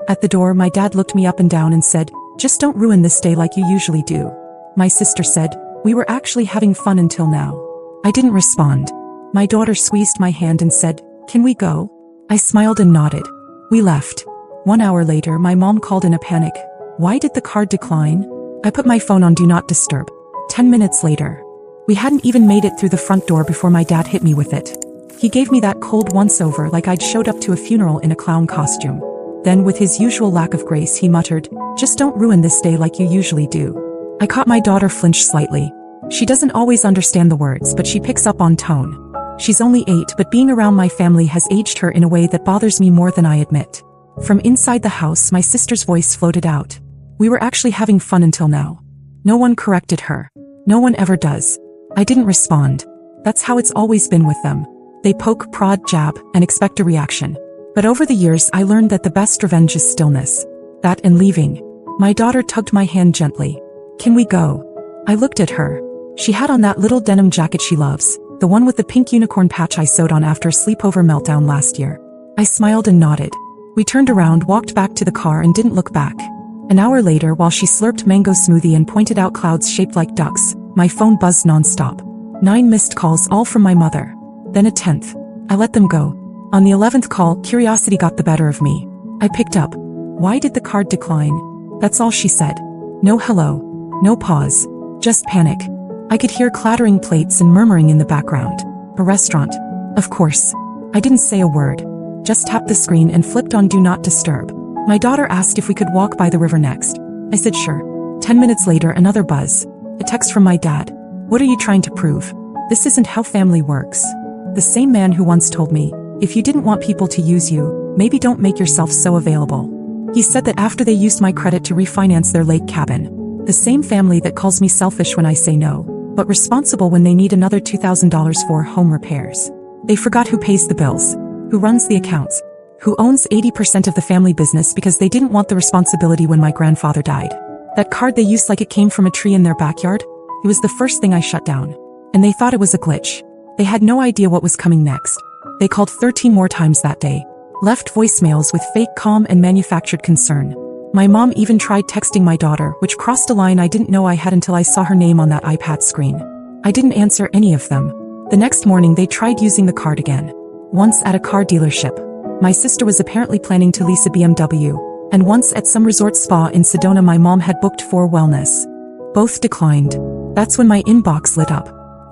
At the door, my dad looked me up and down and said, "Just don't ruin this day like you usually do." My sister said, "We were actually having fun until now." I didn't respond. My daughter squeezed my hand and said, "Can we go?" I smiled and nodded. We left. 1 hour later, my mom called in a panic. "Why did the card decline?" I put my phone on Do Not Disturb. 10 minutes later. We hadn't even made it through the front door before my dad hit me with it. He gave me that cold once-over like I'd showed up to a funeral in a clown costume. Then, with his usual lack of grace, he muttered, "Just don't ruin this day like you usually do." I caught my daughter flinch slightly. She doesn't always understand the words, but she picks up on tone. She's only 8, but being around my family has aged her in a way that bothers me more than I admit. From inside the house, my sister's voice floated out. "We were actually having fun until now." No one corrected her. No one ever does. I didn't respond. That's how it's always been with them. They poke, prod, jab, and expect a reaction. But over the years, I learned that the best revenge is stillness. That and leaving. My daughter tugged my hand gently. "Can we go?" I looked at her. She had on that little denim jacket she loves, the one with the pink unicorn patch I sewed on after a sleepover meltdown last year. I smiled and nodded. We turned around, walked back to the car, and didn't look back. An hour later, while she slurped mango smoothie and pointed out clouds shaped like ducks, my phone buzzed nonstop. 9 missed calls, all from my mother. Then a 10th. I let them go. On the 11th call, curiosity got the better of me. I picked up. "Why did the card decline?" That's all she said. No hello. No pause. Just panic. I could hear clattering plates and murmuring in the background. A restaurant. Of course. I didn't say a word. Just tapped the screen and flipped on Do Not Disturb. My daughter asked if we could walk by the river next. I said sure. 10 minutes later, another buzz. A text from my dad. "What are you trying to prove? This isn't how family works." The same man who once told me, "If you didn't want people to use you, maybe don't make yourself so available." He said that after they used my credit to refinance their lake cabin. The same family that calls me selfish when I say no, but responsible when they need another $2,000 for home repairs. They forgot who pays the bills, who runs the accounts, who owns 80% of the family business because they didn't want the responsibility when my grandfather died. That card they used like it came from a tree in their backyard? It was the first thing I shut down. And they thought it was a glitch. They had no idea what was coming next. They called 13 more times that day. Left voicemails with fake calm and manufactured concern. My mom even tried texting my daughter, which crossed a line I didn't know I had until I saw her name on that iPad screen. I didn't answer any of them. The next morning they tried using the card again. Once at a car dealership. My sister was apparently planning to lease a BMW. And once at some resort spa in Sedona my mom had booked for wellness. Both declined. That's when my inbox lit up.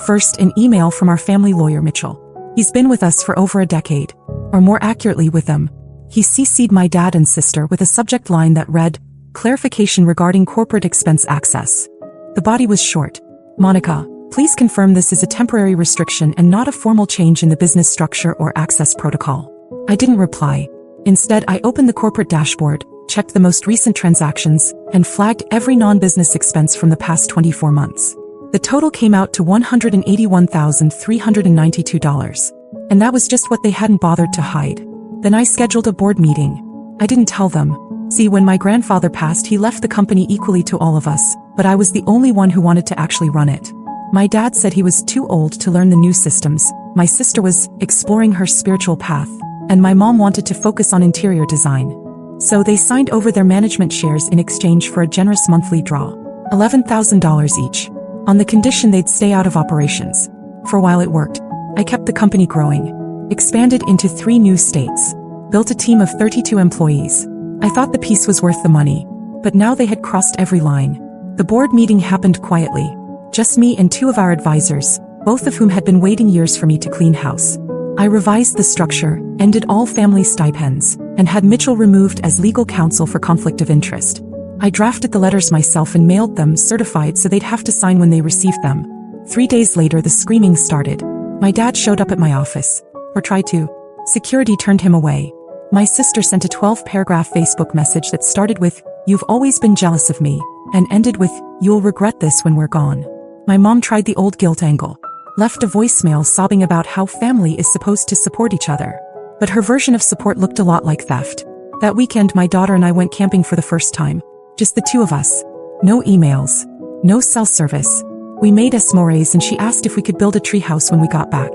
First, an email from our family lawyer Mitchell. He's been with us for over a decade. Or more accurately, with them. He CC'd my dad and sister with a subject line that read, "Clarification regarding corporate expense access." The body was short. "Monica, please confirm this is a temporary restriction and not a formal change in the business structure or access protocol." I didn't reply. Instead, I opened the corporate dashboard, checked the most recent transactions, and flagged every non-business expense from the past 24 months. The total came out to $181,392. And that was just what they hadn't bothered to hide. Then I scheduled a board meeting. I didn't tell them. See, when my grandfather passed, he left the company equally to all of us, but I was the only one who wanted to actually run it. My dad said he was too old to learn the new systems, my sister was exploring her spiritual path, and my mom wanted to focus on interior design. So they signed over their management shares in exchange for a generous monthly draw. $11,000 each. On the condition they'd stay out of operations. For a while it worked. I kept the company growing. Expanded into 3 new states. Built a team of 32 employees. I thought the piece was worth the money. But now they had crossed every line. The board meeting happened quietly. Just me and 2 of our advisors, both of whom had been waiting years for me to clean house. I revised the structure, ended all family stipends, and had Mitchell removed as legal counsel for conflict of interest. I drafted the letters myself and mailed them certified so they'd have to sign when they received them. 3 days later the screaming started. My dad showed up at my office. Or tried to. Security turned him away. My sister sent a 12-paragraph Facebook message that started with, "You've always been jealous of me," and ended with, "You'll regret this when we're gone." My mom tried the old guilt angle. Left a voicemail sobbing about how family is supposed to support each other. But her version of support looked a lot like theft. That weekend my daughter and I went camping for the first time. Just the 2 of us. No emails. No cell service. We made s'mores and she asked if we could build a treehouse when we got back.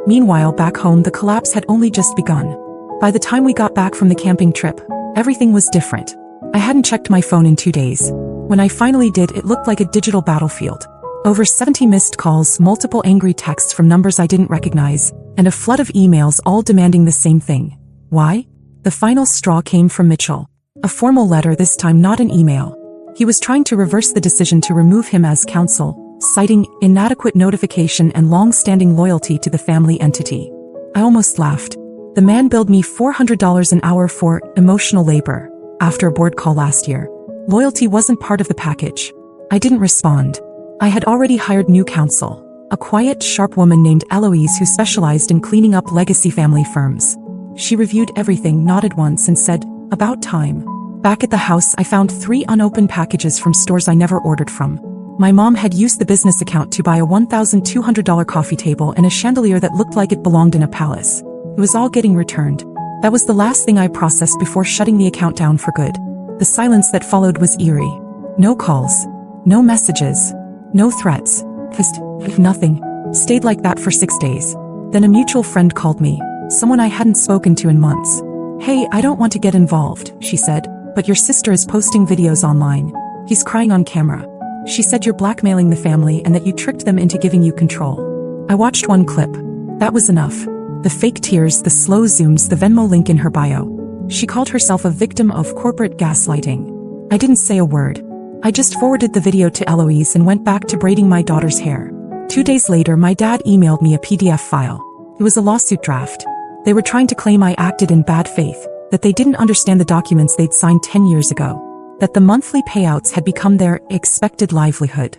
Meanwhile, back home the collapse had only just begun. By the time we got back from the camping trip, Everything was different. I hadn't checked my phone in 2 days. When I finally did, it looked like a digital battlefield. Over 70 missed calls, multiple angry texts from numbers I didn't recognize, and a flood of emails all demanding the same thing. Why? The final straw came from Mitchell. A formal letter, this time not an email. He was trying to reverse the decision to remove him as counsel, citing inadequate notification and long-standing loyalty to the family entity. I almost laughed. The man billed me $400 an hour for emotional labor after a board call last year. Loyalty wasn't part of the package. I didn't respond. I had already hired new counsel, a quiet, sharp woman named Eloise who specialized in cleaning up legacy family firms. She reviewed everything, nodded once, and said, "About time." Back at the house, I found 3 unopened packages from stores I never ordered from. My mom had used the business account to buy a $1,200 coffee table and a chandelier that looked like it belonged in a palace. It was all getting returned. That was the last thing I processed before shutting the account down for good. The silence that followed was eerie. No calls. No messages. No threats. Just nothing. Stayed like that for 6 days. Then a mutual friend called me, someone I hadn't spoken to in months. "Hey, I don't want to get involved," she said, "but your sister is posting videos online. He's crying on camera. She said you're blackmailing the family and that you tricked them into giving you control." I watched one clip. That was enough. The fake tears, the slow zooms, the Venmo link in her bio. She called herself a victim of corporate gaslighting. I didn't say a word. I just forwarded the video to Eloise and went back to braiding my daughter's hair. 2 days later, my dad emailed me a PDF file. It was a lawsuit draft. They were trying to claim I acted in bad faith, that they didn't understand the documents they'd signed 10 years ago, that the monthly payouts had become their expected livelihood.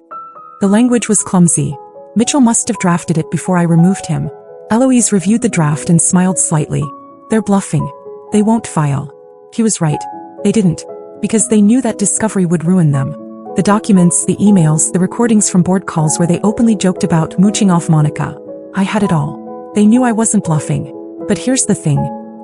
The language was clumsy. Mitchell must have drafted it before I removed him. Eloise reviewed the draft and smiled slightly. "They're bluffing. They won't file." He was right. They didn't. Because they knew that discovery would ruin them. The documents, the emails, the recordings from board calls where they openly joked about mooching off Monica. I had it all. They knew I wasn't bluffing. But here's the thing.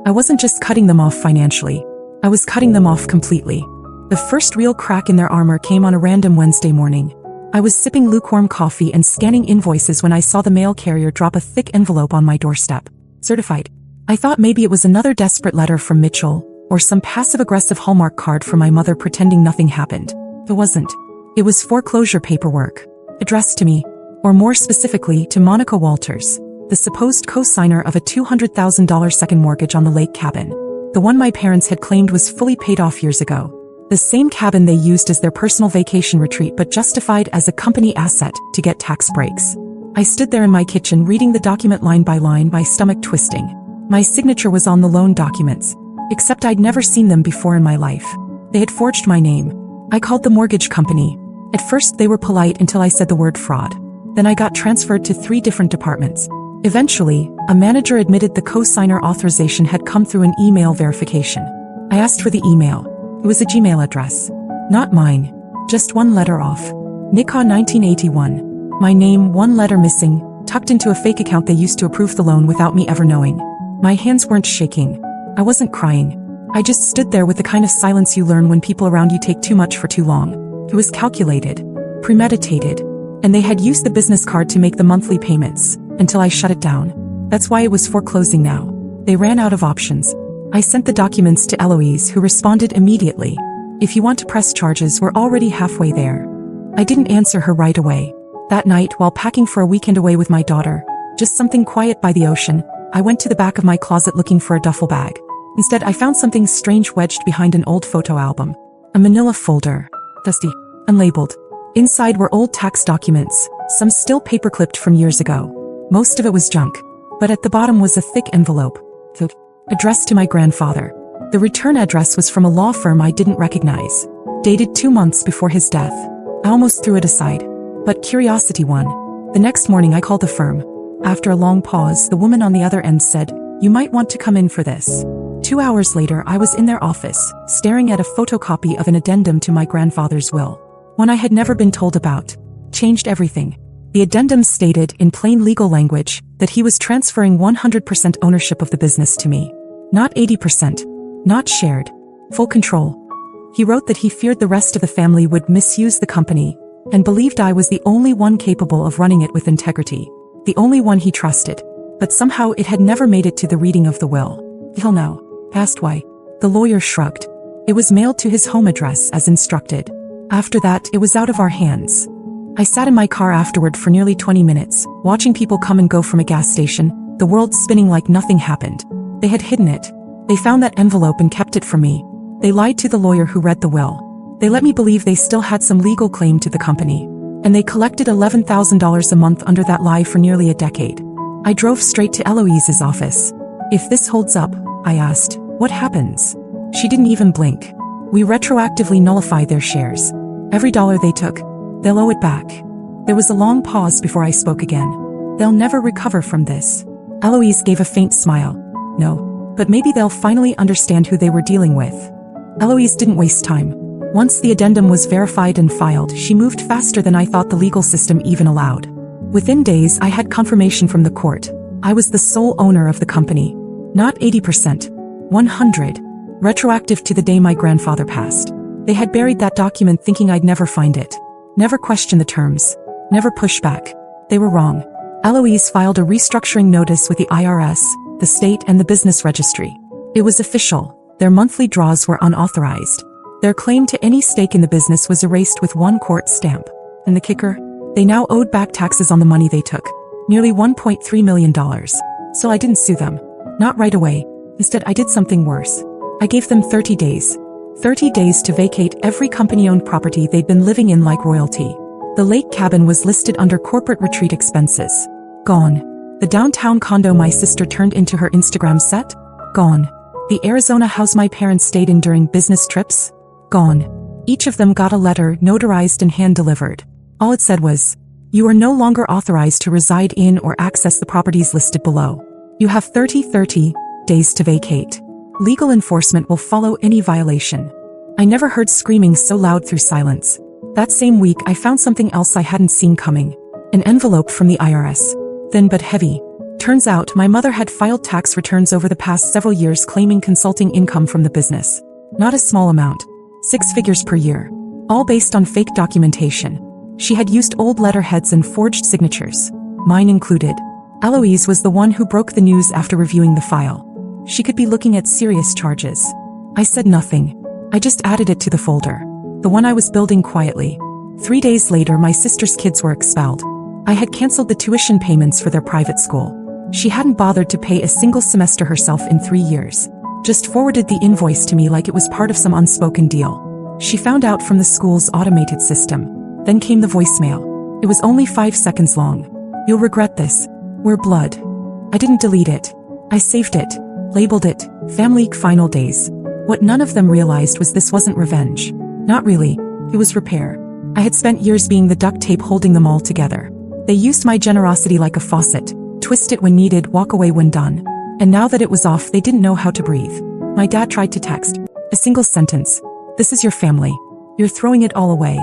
I wasn't just cutting them off financially. I was cutting them off completely. The first real crack in their armor came on a random Wednesday morning. I was sipping lukewarm coffee and scanning invoices when I saw the mail carrier drop a thick envelope on my doorstep. Certified. I thought maybe it was another desperate letter from Mitchell, or some passive-aggressive Hallmark card from my mother pretending nothing happened. It wasn't. It was foreclosure paperwork, addressed to me, or more specifically to Monica Walters, the supposed co-signer of a $200,000 second mortgage on the lake cabin. The one my parents had claimed was fully paid off years ago. The same cabin they used as their personal vacation retreat but justified as a company asset to get tax breaks. I stood there in my kitchen reading the document line by line, my stomach twisting. My signature was on the loan documents, except I'd never seen them before in my life. They had forged my name. I called the mortgage company. At first they were polite until I said the word fraud. Then I got transferred to 3 different departments. Eventually, a manager admitted the co-signer authorization had come through an email verification. I asked for the email. It was a Gmail address. Not mine. Just one letter off. Nikah 1981. My name, 1 letter missing, tucked into a fake account they used to approve the loan without me ever knowing. My hands weren't shaking. I wasn't crying. I just stood there with the kind of silence you learn when people around you take too much for too long. It was calculated, premeditated, and they had used the business card to make the monthly payments, until I shut it down. That's why it was foreclosing now. They ran out of options. I sent the documents to Eloise, who responded immediately. "If you want to press charges, we're already halfway there." I didn't answer her right away. That night, while packing for a weekend away with my daughter, just something quiet by the ocean, I went to the back of my closet looking for a duffel bag. Instead, I found something strange wedged behind an old photo album. A manila folder. Dusty. Unlabeled. Inside were old tax documents, some still paper-clipped from years ago. Most of it was junk. But at the bottom was a thick envelope. Addressed to my grandfather. The return address was from a law firm I didn't recognize. Dated 2 months before his death. I almost threw it aside. But curiosity won. The next morning I called the firm. After a long pause, the woman on the other end said, "You might want to come in for this." 2 hours later, I was in their office, staring at a photocopy of an addendum to my grandfather's will. One I had never been told about. Changed everything. The addendum stated, in plain legal language, that he was transferring 100% ownership of the business to me. Not 80%. Not shared. Full control. He wrote that he feared the rest of the family would misuse the company, and believed I was the only one capable of running it with integrity. The only one he trusted. But somehow it had never made it to the reading of the will. He'll know. Asked why. The lawyer shrugged. It was mailed to his home address as instructed. After that, it was out of our hands. I sat in my car afterward for nearly 20 minutes, watching people come and go from a gas station, the world spinning like nothing happened. They had hidden it. They found that envelope and kept it from me. They lied to the lawyer who read the will. They let me believe they still had some legal claim to the company. And they collected $11,000 a month under that lie for nearly a decade. I drove straight to Eloise's office. If this holds up, I asked, what happens? She didn't even blink. We retroactively nullify their shares. Every dollar they took, they'll owe it back. There was a long pause before I spoke again. They'll never recover from this. Eloise gave a faint smile. No, but maybe they'll finally understand who they were dealing with. Eloise didn't waste time. Once the addendum was verified and filed, she moved faster than I thought the legal system even allowed. Within days, I had confirmation from the court. I was the sole owner of the company. Not 80%. 100. Retroactive to the day my grandfather passed. They had buried that document thinking I'd never find it. Never question the terms. Never push back. They were wrong. Eloise filed a restructuring notice with the IRS, the state, and the business registry. It was official. Their monthly draws were unauthorized. Their claim to any stake in the business was erased with one court stamp. And the kicker? They now owed back taxes on the money they took. Nearly $1.3 million. So I didn't sue them. Not right away. Instead, I did something worse. I gave them 30 days. 30 days to vacate every company-owned property they'd been living in like royalty. The lake cabin was listed under corporate retreat expenses. Gone. The downtown condo my sister turned into her Instagram set? Gone. The Arizona house my parents stayed in during business trips? Gone. Each of them got a letter notarized and hand-delivered. All it said was, you are no longer authorized to reside in or access the properties listed below. You have 30 days to vacate. Legal enforcement will follow any violation. I never heard screaming so loud through silence. That same week, I found something else I hadn't seen coming. An envelope from the IRS. Thin but heavy. Turns out, my mother had filed tax returns over the past several years claiming consulting income from the business. Not a small amount. 6 figures per year. All based on fake documentation. She had used old letterheads and forged signatures. Mine included. Eloise was the one who broke the news after reviewing the file. She could be looking at serious charges. I said nothing. I just added it to the folder. The one I was building quietly. 3 days later, my sister's kids were expelled. I had canceled the tuition payments for their private school. She hadn't bothered to pay a single semester herself in 3 years. Just forwarded the invoice to me like it was part of some unspoken deal. She found out from the school's automated system. Then came the voicemail. It was only 5 seconds long. You'll regret this. We're blood. I didn't delete it. I saved it. Labeled it, Family Final Days. What none of them realized was this wasn't revenge. Not really. It was repair. I had spent years being the duct tape holding them all together. They used my generosity like a faucet. Twist it when needed, walk away when done. And now that it was off, they didn't know how to breathe. My dad tried to text. A single sentence. This is your family. You're throwing it all away.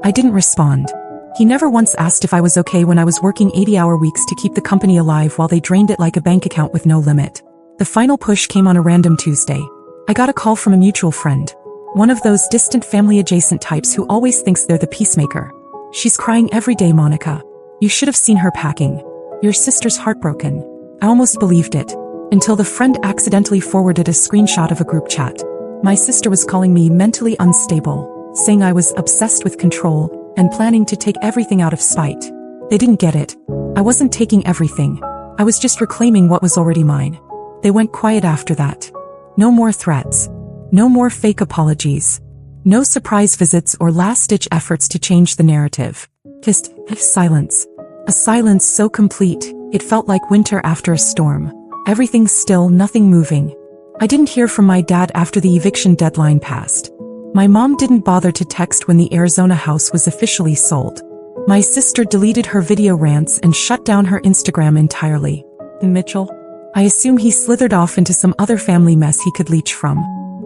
I didn't respond. He never once asked if I was okay when I was working 80-hour weeks to keep the company alive while they drained it like a bank account with no limit. The final push came on a random Tuesday. I got a call from a mutual friend. One of those distant family-adjacent types who always thinks they're the peacemaker. She's crying every day, Monica. You should have seen her packing. Your sister's heartbroken. I almost believed it. Until the friend accidentally forwarded a screenshot of a group chat. My sister was calling me mentally unstable, saying I was obsessed with control and planning to take everything out of spite. They didn't get it. I wasn't taking everything. I was just reclaiming what was already mine. They went quiet after that. No more threats. No more fake apologies. No surprise visits or last-ditch efforts to change the narrative. Just silence. A silence so complete, it felt like winter after a storm. Everything still, nothing moving. I didn't hear from my dad after the eviction deadline passed. My mom didn't bother to text when the Arizona house was officially sold. My sister deleted her video rants and shut down her Instagram entirely. And Mitchell? I assume he slithered off into some other family mess he could leech from.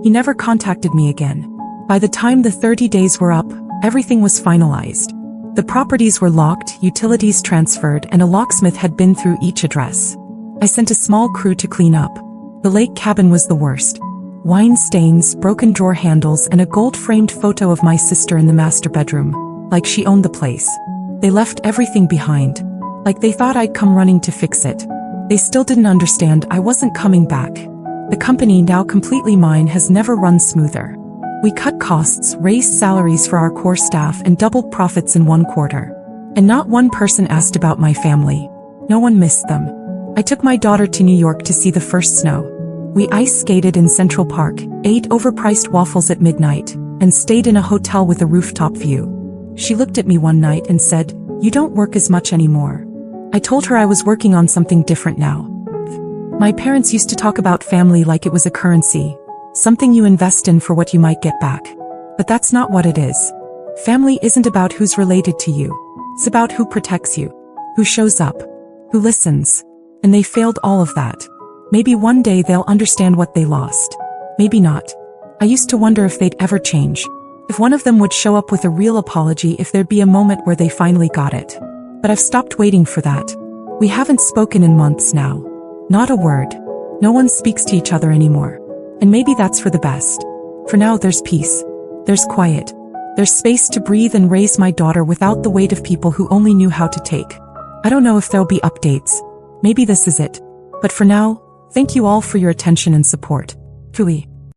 He never contacted me again. By the time the 30 days were up, everything was finalized. The properties were locked, utilities transferred, and a locksmith had been through each address. I sent a small crew to clean up. The lake cabin was the worst. Wine stains, broken drawer handles, and a gold-framed photo of my sister in the master bedroom. Like she owned the place. They left everything behind. Like they thought I'd come running to fix it. They still didn't understand I wasn't coming back. The company, now completely mine, has never run smoother. We cut costs, raised salaries for our core staff, and doubled profits in 1 quarter. And not one person asked about my family. No one missed them. I took my daughter to New York to see the first snow. We ice skated in Central Park, ate overpriced waffles at midnight, and stayed in a hotel with a rooftop view. She looked at me one night and said, "You don't work as much anymore." I told her I was working on something different now. My parents used to talk about family like it was a currency, something you invest in for what you might get back. But that's not what it is. Family isn't about who's related to you. It's about who protects you, who shows up, who listens. And they failed all of that. Maybe one day they'll understand what they lost. Maybe not. I used to wonder if they'd ever change. If one of them would show up with a real apology, if there'd be a moment where they finally got it. But I've stopped waiting for that. We haven't spoken in months now. Not a word. No one speaks to each other anymore. And maybe that's for the best. For now there's peace. There's quiet. There's space to breathe and raise my daughter without the weight of people who only knew how to take. I don't know if there'll be updates. Maybe this is it. But for now, thank you all for your attention and support. Truly.